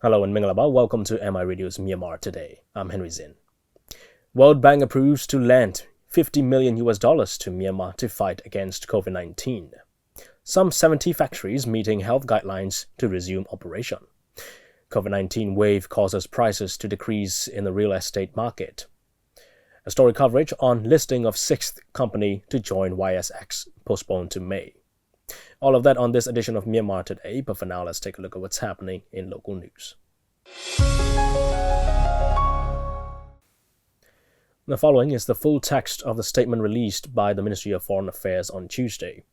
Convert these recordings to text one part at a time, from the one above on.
Hello and Mingalaba, welcome to MI Radio's Myanmar Today. I'm Henry Zin. World Bank approves to lend $50 million to Myanmar to fight against COVID-19. Some 70 factories meeting health guidelines to resume operation. COVID-19 wave causes prices to decrease in the real estate market. A story coverage on listing of 6th company to join YSX postponed to May. All of that on this edition of Myanmar Today, but for now let's take a look at what's happening in local news. The following is the full text of the statement released by the Ministry of Foreign Affairs on Tuesday.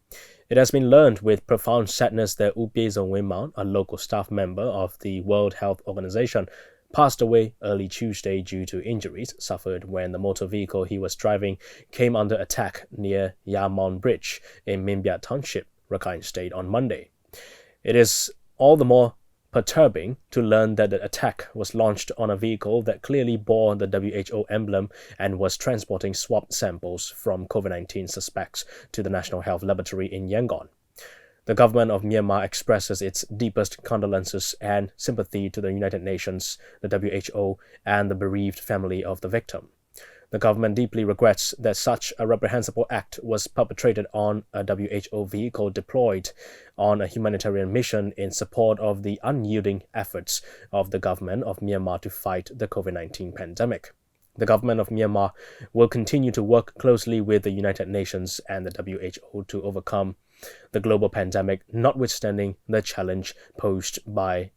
It has been learned with profound sadness that Mount, a local staff member of the World Health Organization, passed away early Tuesday due to injuries suffered when the motor vehicle he was driving came under attack near Yamon Bridge in Myanmar Township, Rakhine State on Monday. It is all the more perturbing to learn that the attack was launched on a vehicle that clearly bore the WHO emblem and was transporting swab samples from COVID-19 suspects to the National Health Laboratory in Yangon. The government of Myanmar expresses its deepest condolences and sympathy to the United Nations, the WHO, and the bereaved family of the victim. The government deeply regrets that such a reprehensible act was perpetrated on a WHO vehicle deployed on a humanitarian mission in support of the unyielding efforts of the government of Myanmar to fight the COVID-19 pandemic. The government of Myanmar will continue to work closely with the United Nations and the WHO to overcome the global pandemic, notwithstanding the challenge posed by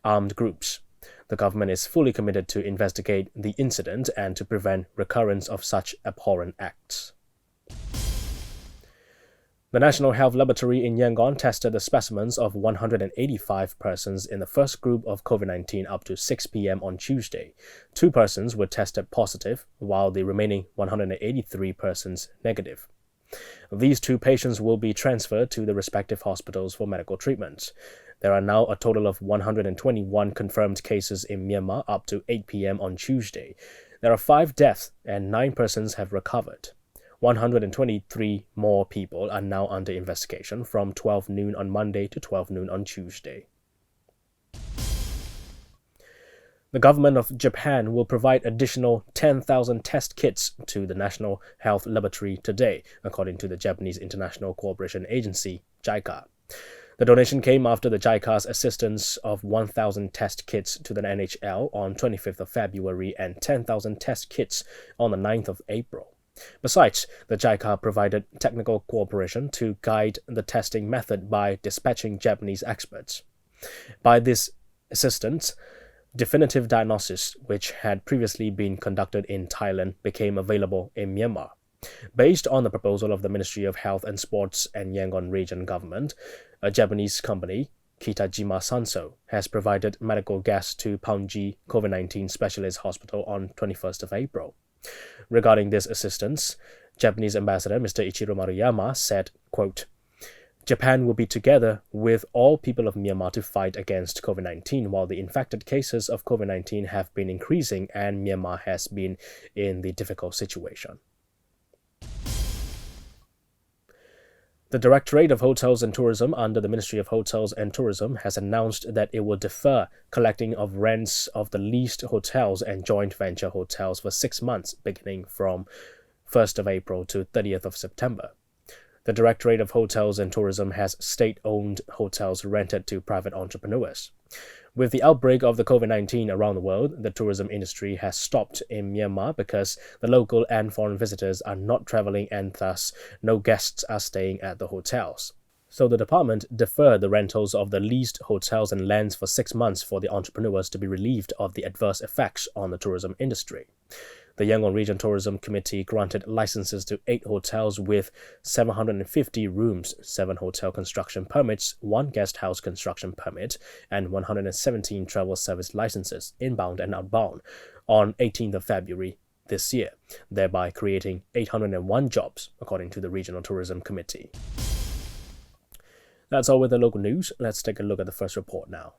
armed groups. The government is fully committed to investigate the incident and to prevent recurrence of such abhorrent acts. The National Health Laboratory in Yangon tested the specimens of 185 persons in the first group of COVID-19 up to 6 p.m. on Tuesday. 2 persons were tested positive, while the remaining 183 persons negative. These 2 patients will be transferred to the respective hospitals for medical treatment. There are now a total of 121 confirmed cases in Myanmar up to 8 p.m. on Tuesday. There are 5 deaths and 9 persons have recovered. 123 more people are now under investigation from 12 noon on Monday to 12 noon on Tuesday. The government of Japan will provide additional 10,000 test kits to the National Health Laboratory today, according to the Japanese International Cooperation Agency, JICA. The donation came after the JICA's assistance of 1,000 test kits to the NHL on 25th of February and 10,000 test kits on the 9th of April. Besides, the JICA provided technical cooperation to guide the testing method by dispatching Japanese experts. By this assistance, definitive diagnosis, which had previously been conducted in Thailand, became available in Myanmar. Based on the proposal of the Ministry of Health and Sports and Yangon Region government, a Japanese company, Kitajima Sanso, has provided medical gas to Paunji COVID-19 Specialist Hospital on 21st of April. Regarding this assistance, Japanese Ambassador Mr. Ichiro Maruyama said, quote, "Japan will be together with all people of Myanmar to fight against COVID-19 while the infected cases of COVID-19 have been increasing and Myanmar has been in the difficult situation." The Directorate of Hotels and Tourism under the Ministry of Hotels and Tourism has announced that it will defer collecting of rents of the leased hotels and joint venture hotels for 6 months, beginning from 1st of April to 30th of September. The Directorate of Hotels and Tourism has state-owned hotels rented to private entrepreneurs. With the outbreak of the COVID-19 around the world, the tourism industry has stopped in Myanmar because the local and foreign visitors are not traveling and thus no guests are staying at the hotels. So the department deferred the rentals of the leased hotels and lands for 6 months for the entrepreneurs to be relieved of the adverse effects on the tourism industry. The Yangon Region Tourism Committee granted licenses to 8 hotels with 750 rooms, 7 hotel construction permits, 1 guest house construction permit, and 117 travel service licenses, inbound and outbound, on 18th of February this year, thereby creating 801 jobs, according to the Regional Tourism Committee. That's all with the local news. Let's take a look at the first report now.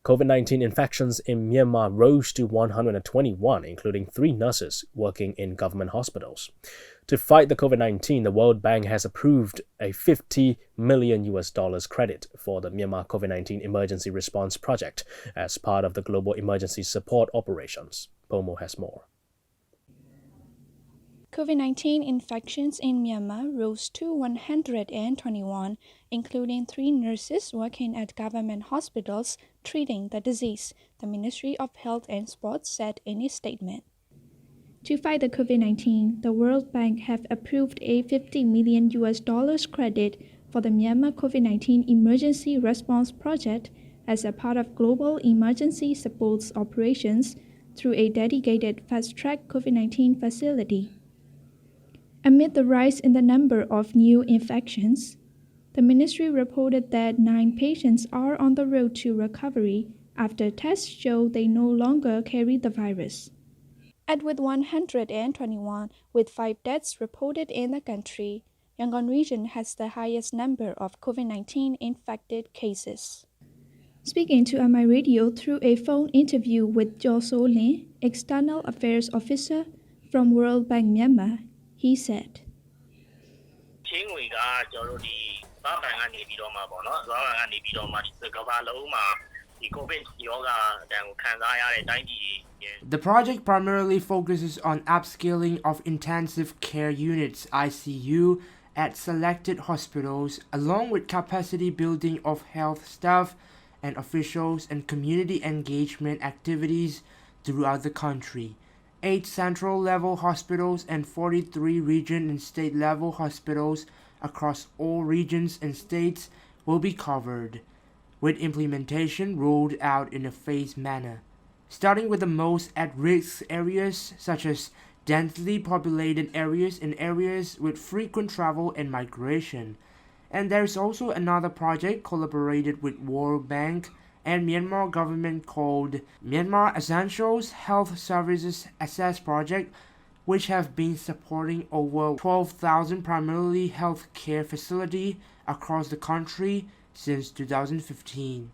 COVID-19 infections in Myanmar rose to 121, including 3 nurses working in government hospitals. To fight the COVID-19, the World Bank has approved a $50 million credit for the Myanmar COVID-19 emergency response project as part of the global emergency support operations. Pomo has more. COVID-19 infections in Myanmar rose to 121, including 3 nurses working at government hospitals treating the disease, the Ministry of Health and Sports said in a statement. To fight the COVID-19, the World Bank have approved a $50 million credit for the Myanmar COVID-19 emergency response project as a part of global emergency support operations through a dedicated fast-track COVID-19 facility. Amid the rise in the number of new infections, the ministry reported that 9 patients are on the road to recovery after tests show they no longer carry the virus. At with 121, with 5 deaths reported in the country, Yangon region has the highest number of COVID-19 infected cases. Speaking to MI Radio through a phone interview with Jo So Lin, External Affairs Officer from World Bank Myanmar, he said, The project primarily focuses on upscaling of intensive care units (ICU) at selected hospitals, along with capacity building of health staff and officials and community engagement activities throughout the country. 8 central-level hospitals and 43 region and state-level hospitals across all regions and states will be covered, with implementation rolled out in a phased manner, starting with the most at-risk areas such as densely populated areas and areas with frequent travel and migration. And there is also another project collaborated with World Bank and Myanmar government called Myanmar Essentials Health Services Access Project, which have been supporting over 12,000 primarily health care facilities across the country since 2015.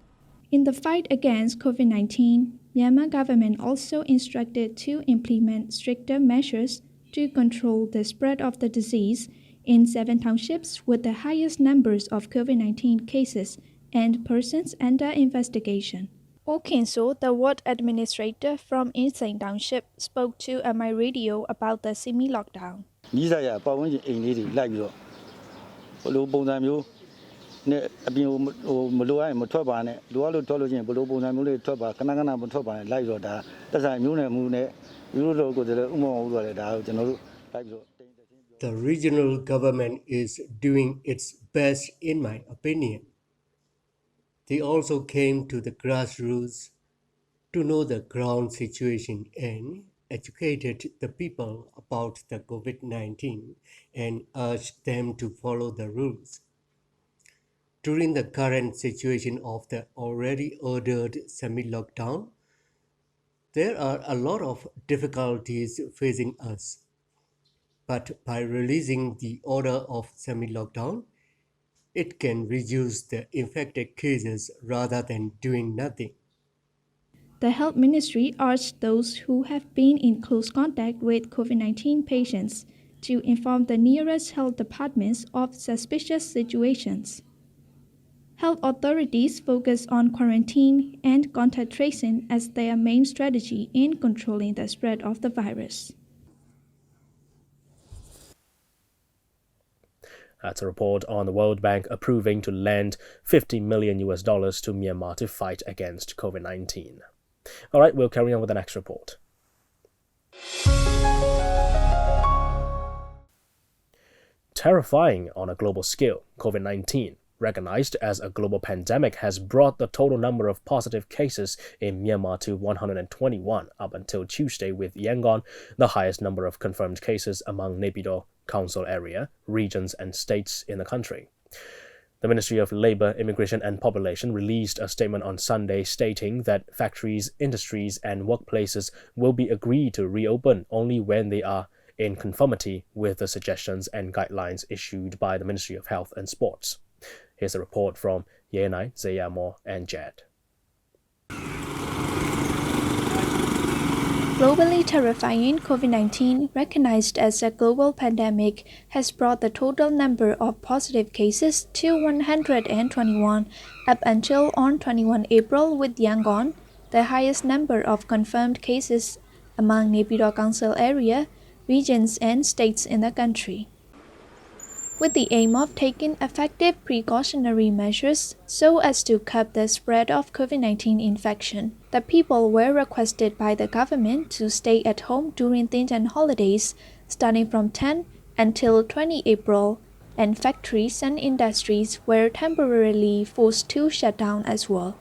In the fight against COVID-19, Myanmar government also instructed to implement stricter measures to control the spread of the disease in 7 townships with the highest numbers of COVID-19 cases and persons under investigation. Oh Kinso, the ward administrator from Insane Township, spoke to MI Radio about the semi-lockdown. The regional government is doing its best, in my opinion. They also came to the grassroots to know the ground situation and educated the people about the COVID-19 and urged them to follow the rules. During the current situation of the already ordered semi-lockdown, there are a lot of difficulties facing us. But by releasing the order of semi-lockdown, it can reduce the infected cases rather than doing nothing. The Health Ministry urged those who have been in close contact with COVID-19 patients to inform the nearest health departments of suspicious situations. Health authorities focus on quarantine and contact tracing as their main strategy in controlling the spread of the virus. That's a report on the World Bank approving to lend $50 million to Myanmar to fight against COVID-19. All right, we'll carry on with the next report. Terrifying on a global scale, COVID-19, recognized as a global pandemic, has brought the total number of positive cases in Myanmar to 121 up until Tuesday, with Yangon the highest number of confirmed cases among Naypyidaw Council area, regions and states in the country. The Ministry of Labour, Immigration and Population released a statement on Sunday stating that factories, industries and workplaces will be agreed to reopen only when they are in conformity with the suggestions and guidelines issued by the Ministry of Health and Sports. Here's a report from Yenai, Zayamo and Jad. Globally terrifying COVID-19, recognized as a global pandemic, has brought the total number of positive cases to 121 up until on 21 April, with Yangon the highest number of confirmed cases among Naypyidaw Council area, regions and states in the country. With the aim of taking effective precautionary measures so as to curb the spread of COVID-19 infection, the people were requested by the government to stay at home during Thintan holidays starting from 10 until 20 April, and factories and industries were temporarily forced to shut down as well.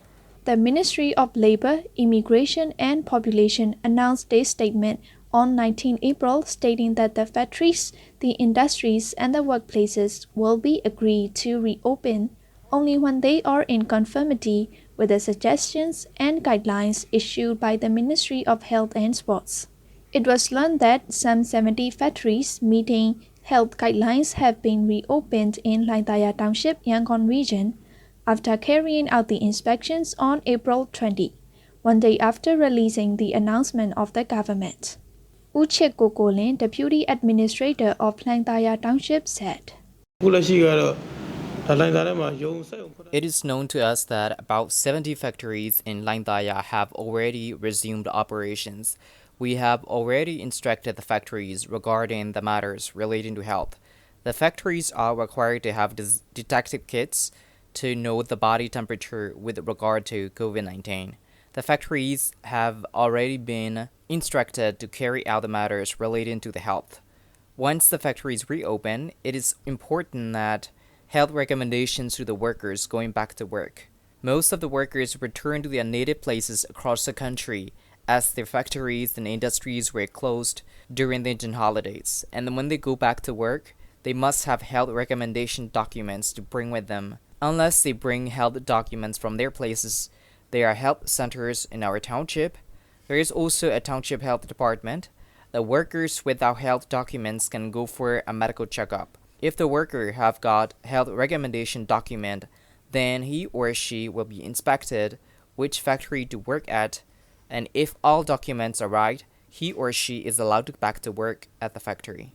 The Ministry of Labor, Immigration and Population announced this statement on 19 April, stating that the factories, the industries, and the workplaces will be agreed to reopen only when they are in conformity with the suggestions and guidelines issued by the Ministry of Health and Sports. It was learned that some 70 factories meeting health guidelines have been reopened in Laintaya Township, Yangon region, after carrying out the inspections on April 20, one day after releasing the announcement of the government. Uchik Kokolin, Deputy Administrator of Laintaya Township, said, It is known to us that about 70 factories in Laintaya have already resumed operations. We have already instructed the factories regarding the matters relating to health. The factories are required to have detective kits to know the body temperature with regard to COVID-19. The factories have already been instructed to carry out the matters relating to the health. Once the factories reopen, it is important that health recommendations to the workers going back to work. Most of the workers return to their native places across the country as their factories and industries were closed during the Indian holidays, and when they go back to work, they must have health recommendation documents to bring with them. Unless they bring health documents from their places, there are health centers in our township. There is also a township health department. The workers without health documents can go for a medical checkup. If the worker have got health recommendation document, then he or she will be inspected which factory to work at, and if all documents are right, he or she is allowed to back to work at the factory.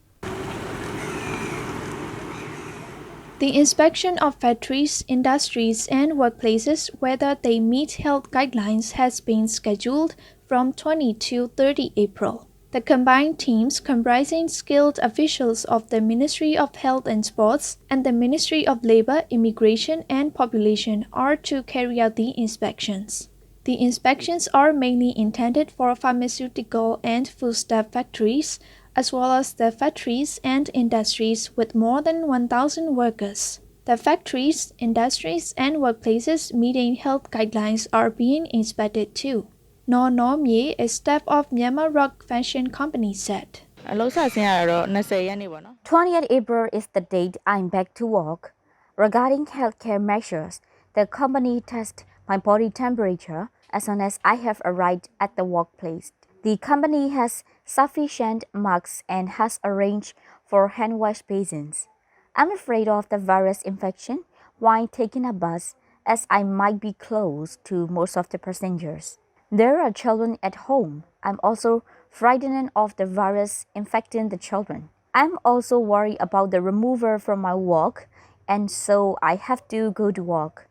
The inspection of factories, industries, and workplaces, whether they meet health guidelines, has been scheduled from 20 to 30 April. The combined teams comprising skilled officials of the Ministry of Health and Sports and the Ministry of Labor, Immigration and Population are to carry out the inspections. The inspections are mainly intended for pharmaceutical and foodstuff factories, as well as the factories and industries with more than 1,000 workers. The factories, industries, and workplaces meeting health guidelines are being inspected too. No Mye, a staff of Myanmar Rock Fashion Company, said, 20th April is the date I'm back to work. Regarding healthcare measures, the company tests my body temperature as soon as I have arrived at the workplace. The company has sufficient masks and has arranged for hand wash basins. I'm afraid of the virus infection while taking a bus, as I might be close to most of the passengers. There are children at home. I'm also frightened of the virus infecting the children. I'm also worried about the removal from my work, and so I have to go to work.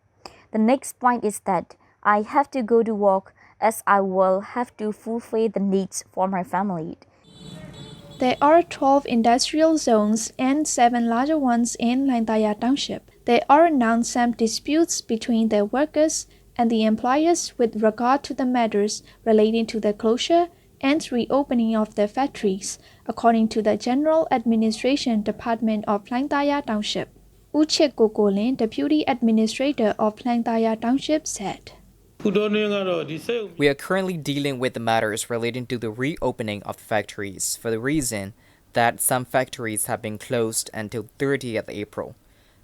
The next point is that I have to go to work as I will have to fulfill the needs for my family. There are 12 industrial zones and 7 larger ones in Laintaya Township. There are now some disputes between the workers and the employers with regard to the matters relating to the closure and reopening of the factories, according to the General Administration Department of Laintaya Township. Uchik Kokolin, Deputy Administrator of Laintaya Township, said, We are currently dealing with the matters relating to the reopening of the factories for the reason that some factories have been closed until 30th April.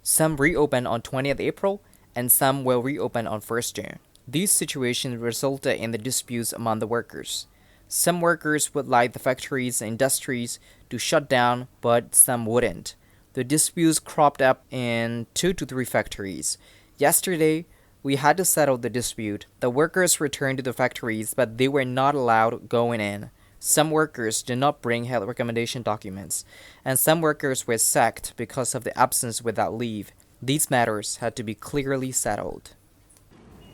Some reopen on 20th April and some will reopen on 1st June. These situations resulted in the disputes among the workers. Some workers would like the factories and industries to shut down, but some wouldn't. The disputes cropped up in 2 to 3 factories. Yesterday, we had to settle the dispute. The workers returned to the factories, but they were not allowed going in. Some workers did not bring health recommendation documents, and some workers were sacked because of the absence without leave. These matters had to be clearly settled.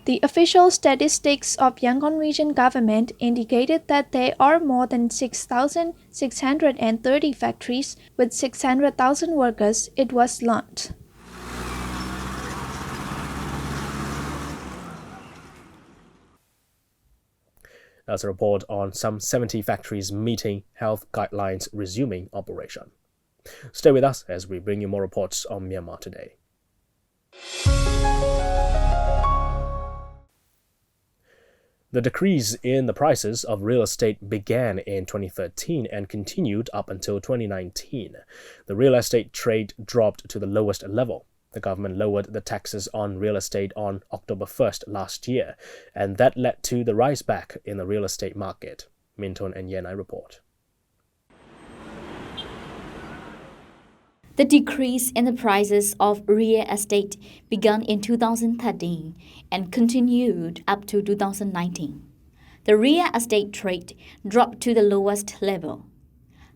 The official statistics of Yangon Region government indicated that there are more than 6,630 factories with 600,000 workers, it was learned. That's a report on some 70 factories meeting health guidelines resuming operation. Stay with us as we bring you more reports on Myanmar Today. The decrease in the prices of real estate began in 2013 and continued up until 2019. The real estate trade dropped to the lowest level. The government lowered the taxes on real estate on October 1st last year, and that led to the rise back in the real estate market. Minton and Yenai report. The decrease in the prices of real estate began in 2013 and continued up to 2019. The real estate trade dropped to the lowest level.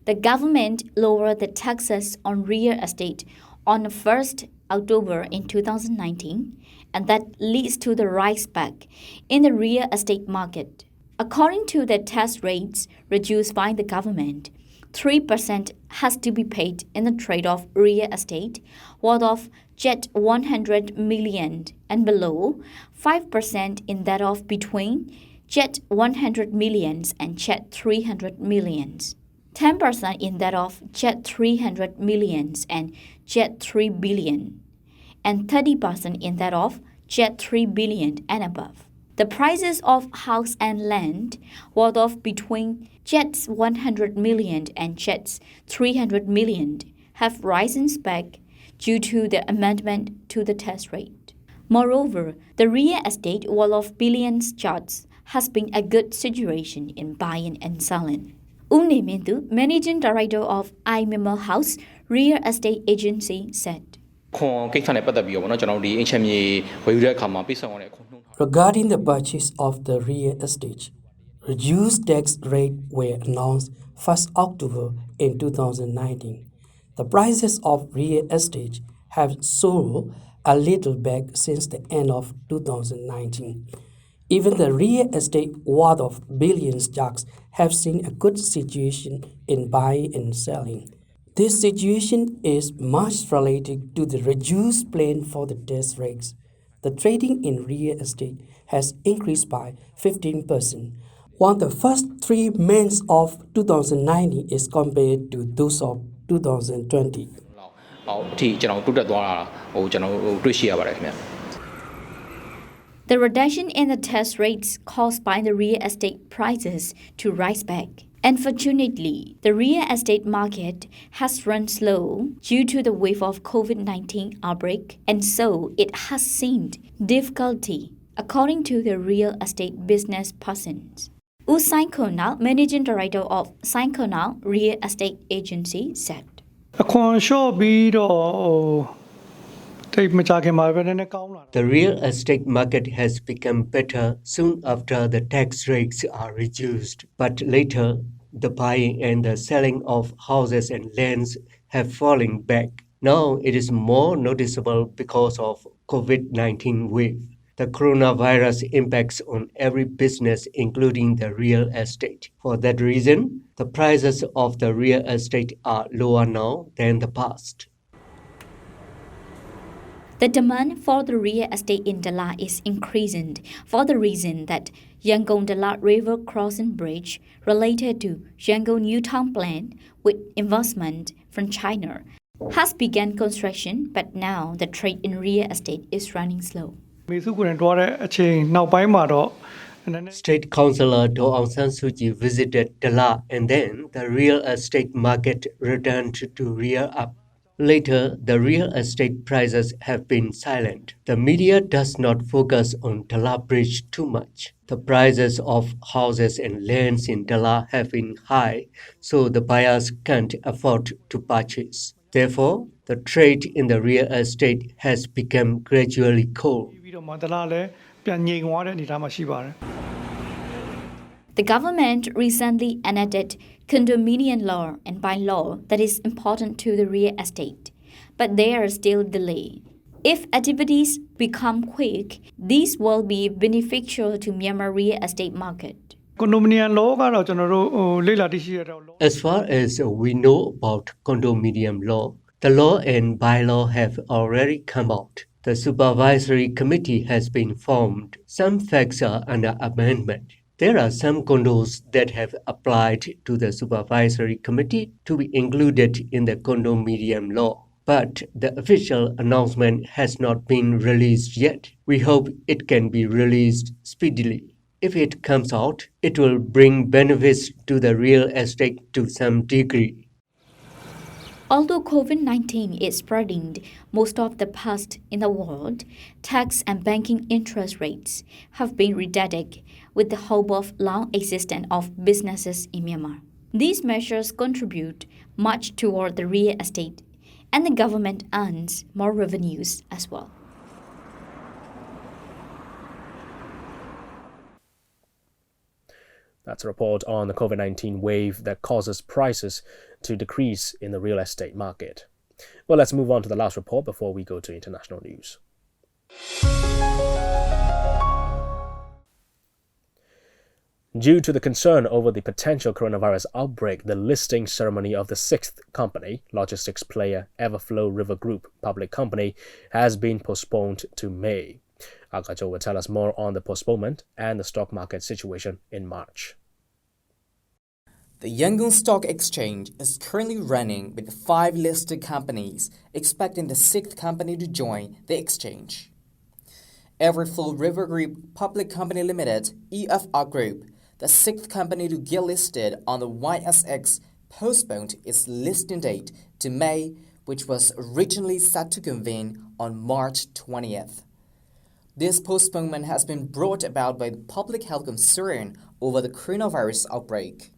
The government lowered the taxes on real estate on the 1st October in 2019, and that leads to the rise back in the real estate market. According to the tax rates reduced by the government, 3% has to be paid in the trade of real estate worth of jet 100 million and below, 5% in that of between jet 100 millions and jet 300 millions, 10% in that of jet 300 millions and jet 3 billion, and 30% in that of jet 3 billion and above. The prices of house and land worth of between jets 100 million and jets 300 million have risen back due to the amendment to the tax rate. Moreover, the real estate worth of billions jets has been a good situation in buying and selling. Uni Mintu, Managing Director of Myanmar House Real Estate Agency, said. Regarding the purchase of the real estate, reduced tax rates were announced 1st October in 2019. The prices of real estate have soared a little back since the end of 2019. Even the real estate worth of billions stocks have seen a good situation in buying and selling. This situation is much related to the reduced plan for the tax rates. The trading in real estate has increased by 15%, while the first 3 months of 2019 is compared to those of 2020. The reduction in the tax rates caused by the real estate prices to rise back. Unfortunately, the real estate market has run slow due to the wave of COVID-19 outbreak, and so it has seen difficulty, according to the real estate business persons. U Sainkonal, Managing Director of Sainkonal Real Estate Agency, said. The real estate market has become better soon after the tax rates are reduced, but later the buying and the selling of houses and lands have fallen back. Now it is more noticeable because of COVID-19 wave. The coronavirus impacts on every business, including the real estate. For that reason, the prices of the real estate are lower now than the past. The demand for the real estate in Dalat is increasing for the reason that Yangon-Dalat River Crossing Bridge related to Yangon New Town Plan with investment from China has begun construction, but now the trade in real estate is running slow. State Councillor Do Aung San Suu Kyi visited Dalat and then the real estate market returned to rear up. Later, the real estate prices have been silent. The media does not focus on Dalat Bridge too much. The prices of houses and lands in Dalat have been high, so the buyers can't afford to purchase. Therefore, the trade in the real estate has become The The government recently enacted condominium law and bylaw that is important to the real estate, but they are still delayed. If activities become quick, these will be beneficial to Myanmar real estate market. As far as we know about condominium law, the law and bylaw have already come out. The supervisory committee has been formed. Some facts are under amendment. There are some condos that have applied to the supervisory committee to be included in the condominium law, but the official announcement has not been released yet. We hope it can be released speedily. If it comes out, it will bring benefits to the real estate to some degree. Although COVID-19 is spreading most of the past in the world, tax and banking interest rates have been reduced with the hope of long existence of businesses in Myanmar. These measures contribute much toward the real estate, and the government earns more revenues as well. That's a report on the COVID-19 wave that causes prices to decrease in the real estate market. Well, let's move on to the last report before we go to international news. Due to the concern over the potential coronavirus outbreak, the listing ceremony of the sixth company, logistics player Everflow River Group Public Company, has been postponed to May. Akajo will tell us more on the postponement and the stock market situation in March. The Yangon Stock Exchange is currently running with 5 listed companies, expecting the 6th company to join the exchange. Everflow River Group Public Company Limited, EFR Group, the 6th company to get listed on the YSX, postponed its listing date to May, which was originally set to convene on March 20th. This postponement has been brought about by the public health concern over the coronavirus outbreak.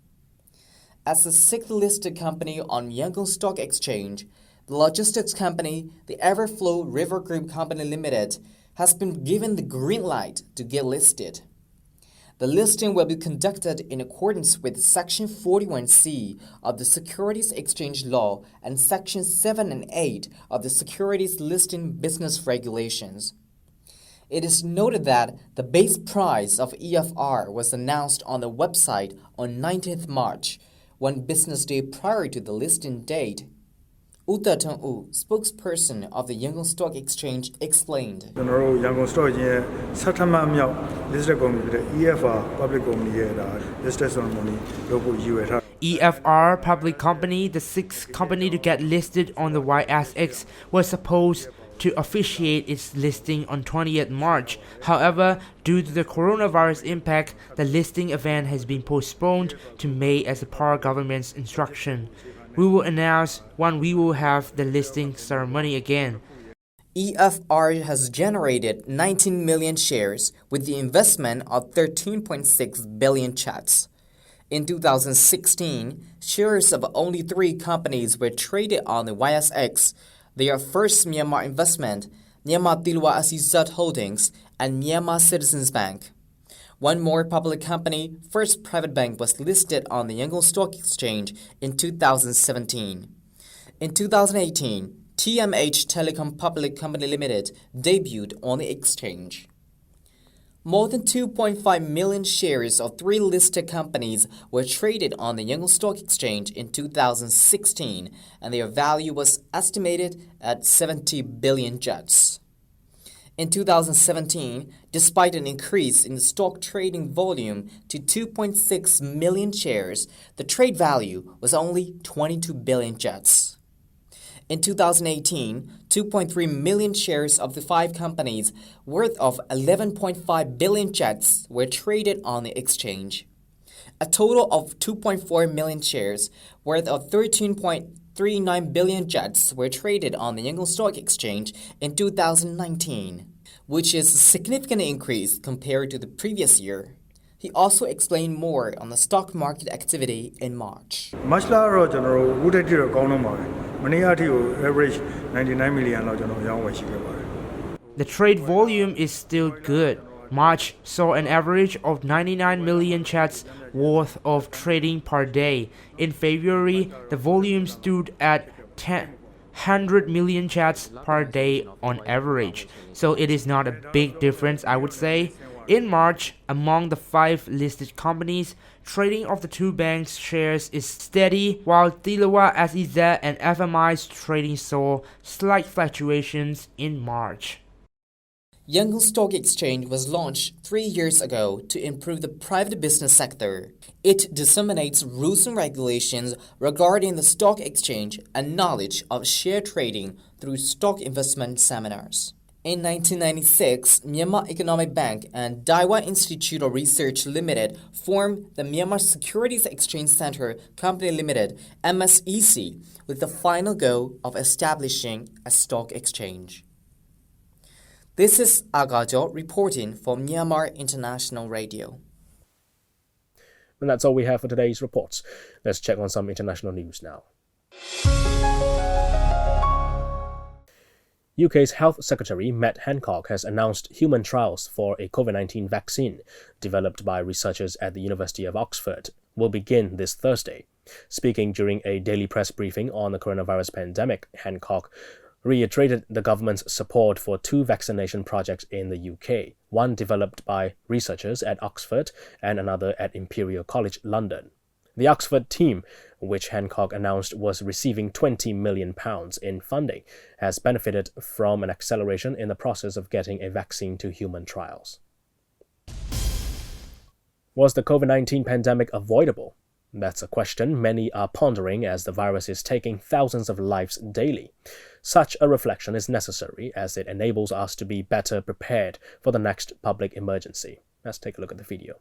As the 6th listed company on Yangon Stock Exchange, the logistics company, the Everflow River Group Company Limited, has been given the green light to get listed. The listing will be conducted in accordance with Section 41C of the Securities Exchange Law and Section 7 and 8 of the Securities Listing Business Regulations. It is noted that the base price of EFR was announced on the website on 19th March, one business day prior to the listing date. Utatong U, spokesperson of the Yangon Stock Exchange, explained. Yangon Stock listed EFR public company listed ceremony EFR Public Company, the 6th company to get listed on the YSX, was supposed to officiate its listing on 20th March. However, due to the coronavirus impact, the listing event has been postponed to May as per government's instruction. We will announce when we will have the listing ceremony again. EFR has generated 19 million shares with the investment of 13.6 billion chats. In 2016, shares of only 3 companies were traded on the YSX. Their first Myanmar investment, Myanmar Tilwa Asisat Holdings, and Myanmar Citizens Bank. One more public company, First Private Bank, was listed on the Yangon Stock Exchange in 2017. In 2018, TMH Telecom Public Company Limited debuted on the exchange. More than 2.5 million shares of 3 listed companies were traded on the Yangon Stock Exchange in 2016, and their value was estimated at 70 billion kyats. In 2017, despite an increase in the stock trading volume to 2.6 million shares, the trade value was only 22 billion kyats. In 2018, 2.3 million shares of the 5 companies worth of 11.5 billion kyats were traded on the exchange. A total of 2.4 million shares worth of 13.39 billion kyats were traded on the Yangon Stock Exchange in 2019, which is a significant increase compared to the previous year. He also explained more on the stock market activity in March. Average 99 million. The trade volume is still good. March saw an average of 99 million chats worth of trading per day. In February, the volume stood at 100 million chats per day on average. So it is not a big difference, I would say. In March, among the 5 listed companies, trading of the 2 banks' shares is steady, while Tilawa, SEZ, and FMI's trading saw slight fluctuations in March. Yangon Stock Exchange was launched 3 years ago to improve the private business sector. It disseminates rules and regulations regarding the stock exchange and knowledge of share trading through stock investment seminars. In 1996, Myanmar Economic Bank and Daiwa Institute of Research Limited formed the Myanmar Securities Exchange Center Company Limited, MSEC, with the final goal of establishing a stock exchange. This is Agajo reporting for Myanmar International Radio. And that's all we have for today's reports. Let's check on some international news now. UK's Health Secretary Matt Hancock has announced human trials for a COVID-19 vaccine developed by researchers at the University of Oxford will begin this Thursday. Speaking during a daily press briefing on the coronavirus pandemic, Hancock reiterated the government's support for 2 vaccination projects in the UK, one developed by researchers at Oxford and another at Imperial College London. The Oxford team, which Hancock announced was receiving £20 million in funding, has benefited from an acceleration in the process of getting a vaccine to human trials. Was the COVID-19 pandemic avoidable? That's a question many are pondering as the virus is taking thousands of lives daily. Such a reflection is necessary as it enables us to be better prepared for the next public emergency. Let's take a look at the video.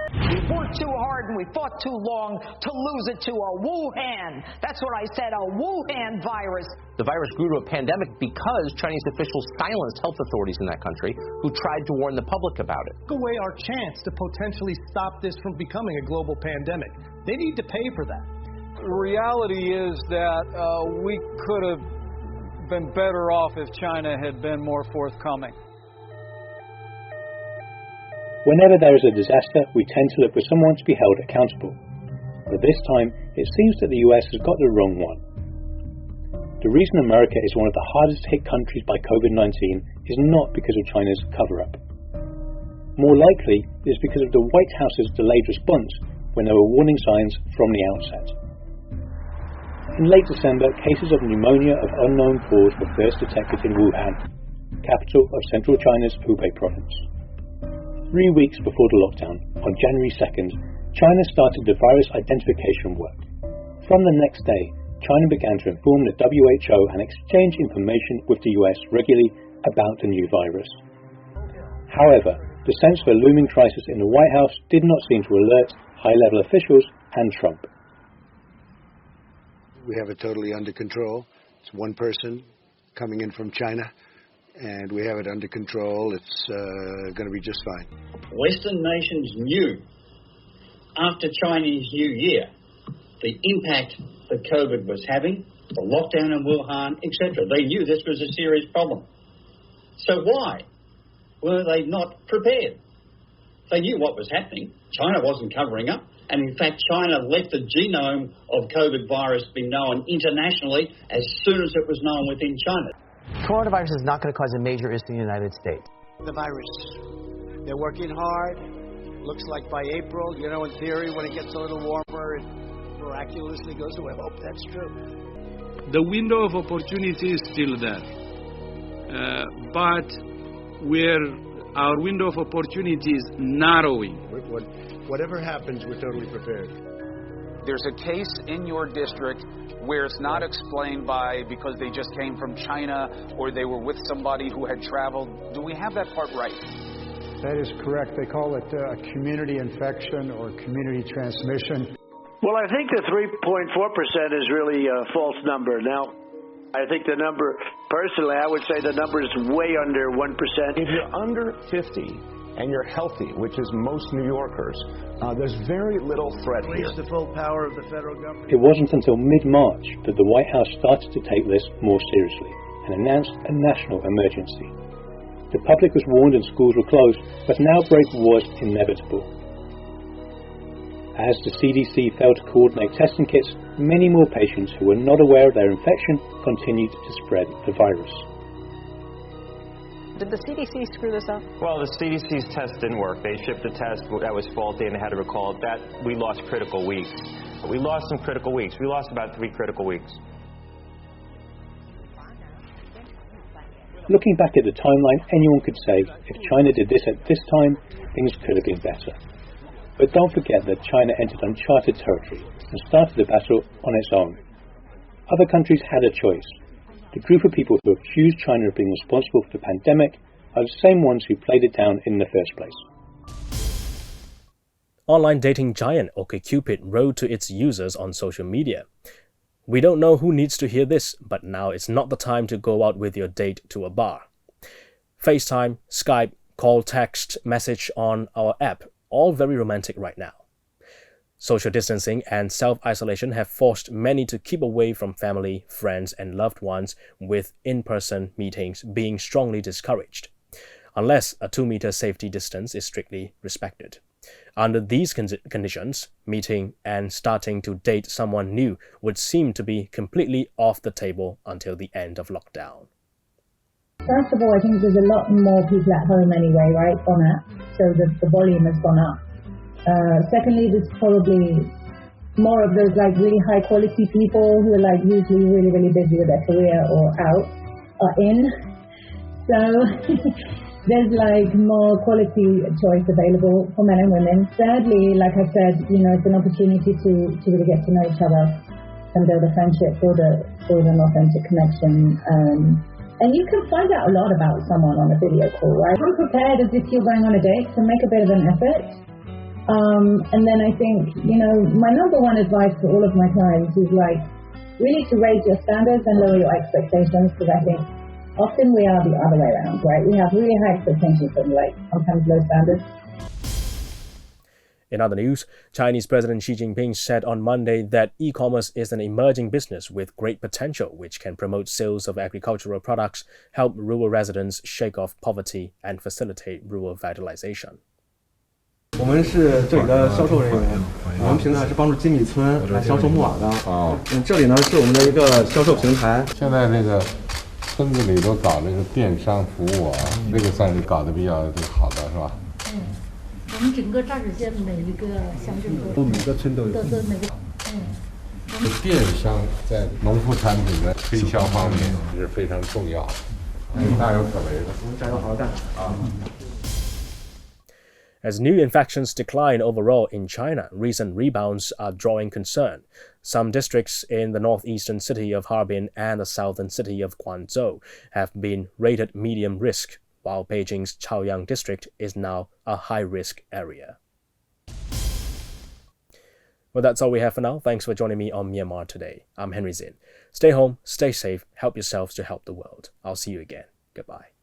We worked too hard and we fought too long to lose it to a Wuhan. That's what I said, a Wuhan virus. The virus grew to a pandemic because Chinese officials silenced health authorities in that country who tried to warn the public about it. Took away our chance to potentially stop this from becoming a global pandemic. They need to pay for that. The reality is that we could have been better off if China had been more forthcoming. Whenever there is a disaster, we tend to look for someone to be held accountable. But this time, it seems that the US has got the wrong one. The reason America is one of the hardest hit countries by COVID-19 is not because of China's cover-up. More likely, it is because of the White House's delayed response when there were warning signs from the outset. In late December, cases of pneumonia of unknown cause were first detected in Wuhan, capital of central China's Hubei province. 3 weeks before the lockdown, on January 2nd, China started the virus identification work. From the next day, China began to inform the WHO and exchange information with the US regularly about the new virus. However, the sense of a looming crisis in the White House did not seem to alert high-level officials and Trump. We have it totally under control. It's one person coming in from China, and we have it under control. It's going to be just fine. Western nations knew after Chinese New Year the impact that COVID was having, the lockdown in Wuhan, etc. They knew this was a serious problem. So why were they not prepared? They knew what was happening. China wasn't covering up. And in fact, China let the genome of COVID virus be known internationally as soon as it was known within China. Coronavirus is not going to cause a major issue in the United States. The virus. They're working hard. Looks like by April, in theory, when it gets a little warmer, it miraculously goes away. I hope that's true. The window of opportunity is still there. But our window of opportunity is narrowing. Whatever happens, we're totally prepared. There's a case in your district where it's not explained because they just came from China or they were with somebody who had traveled. Do we have that part right? That is correct. They call it a community infection or community transmission. Well, I think the 3.4% is really a false number. Now, I think the number, personally, I would say the number is way under 1%. If you're under 50 and you're healthy, which is most New Yorkers, there's very little threat here. The full power of the federal government. It wasn't until mid-March that the White House started to take this more seriously and announced a national emergency. The public was warned and schools were closed, but an outbreak was inevitable. As the CDC failed to coordinate testing kits, many more patients who were not aware of their infection continued to spread the virus. Did the CDC screw this up? Well, the CDC's test didn't work. They shipped a test that was faulty and they had to recall it. That we lost critical weeks. We lost some critical weeks. We lost about 3 critical weeks. Looking back at the timeline, anyone could say, if China did this at this time, things could have been better. But don't forget that China entered uncharted territory and started the battle on its own. Other countries had a choice. The group of people who accused China of being responsible for the pandemic are the same ones who played it down in the first place. Online dating giant OkCupid wrote to its users on social media. "We don't know who needs to hear this, but now it's not the time to go out with your date to a bar. FaceTime, Skype, call, text, message on our app, all very romantic right now. Social distancing and self-isolation have forced many to keep away from family, friends, and loved ones, with in-person meetings being strongly discouraged, unless a 2-meter safety distance is strictly respected. Under these conditions, meeting and starting to date someone new would seem to be completely off the table until the end of lockdown." First of all, I think there's a lot more people at home anyway, right, on app, so the volume has gone up. Secondly, there's probably more of those like really high quality people who are like usually really, really busy with their career or out or in. So there's like more quality choice available for men and women. Thirdly, like I said, it's an opportunity to really get to know each other and build a friendship, build an authentic connection. And you can find out a lot about someone on a video call, right? Come prepared as if you're going on a date, so make a bit of an effort. And then I think, my number one advice to all of my clients is like, really to raise your standards and lower your expectations, because I think often we are the other way around, right? We have really high expectations and like sometimes low standards. In other news, Chinese President Xi Jinping said on Monday that e-commerce is an emerging business with great potential, which can promote sales of agricultural products, help rural residents shake off poverty, and facilitate rural vitalization. 我们是这里的销售人员，我们平台是帮助金米村来销售木耳的。这里呢是我们的一个销售平台。现在这个村子里都搞这个电商服务啊，这个算是搞得比较好的，是吧？我们整个扎水县每一个乡镇都每个村都有。每个电商在农副产品的推销方面是非常重要的，大有可为的。我们加油好好干啊！ As new infections decline overall in China, recent rebounds are drawing concern. Some districts in the northeastern city of Harbin and the southern city of Guangzhou have been rated medium risk, while Beijing's Chaoyang district is now a high-risk area. Well, that's all we have for now. Thanks for joining me on Myanmar Today. I'm Henry Zin. Stay home, stay safe, help yourselves to help the world. I'll see you again. Goodbye.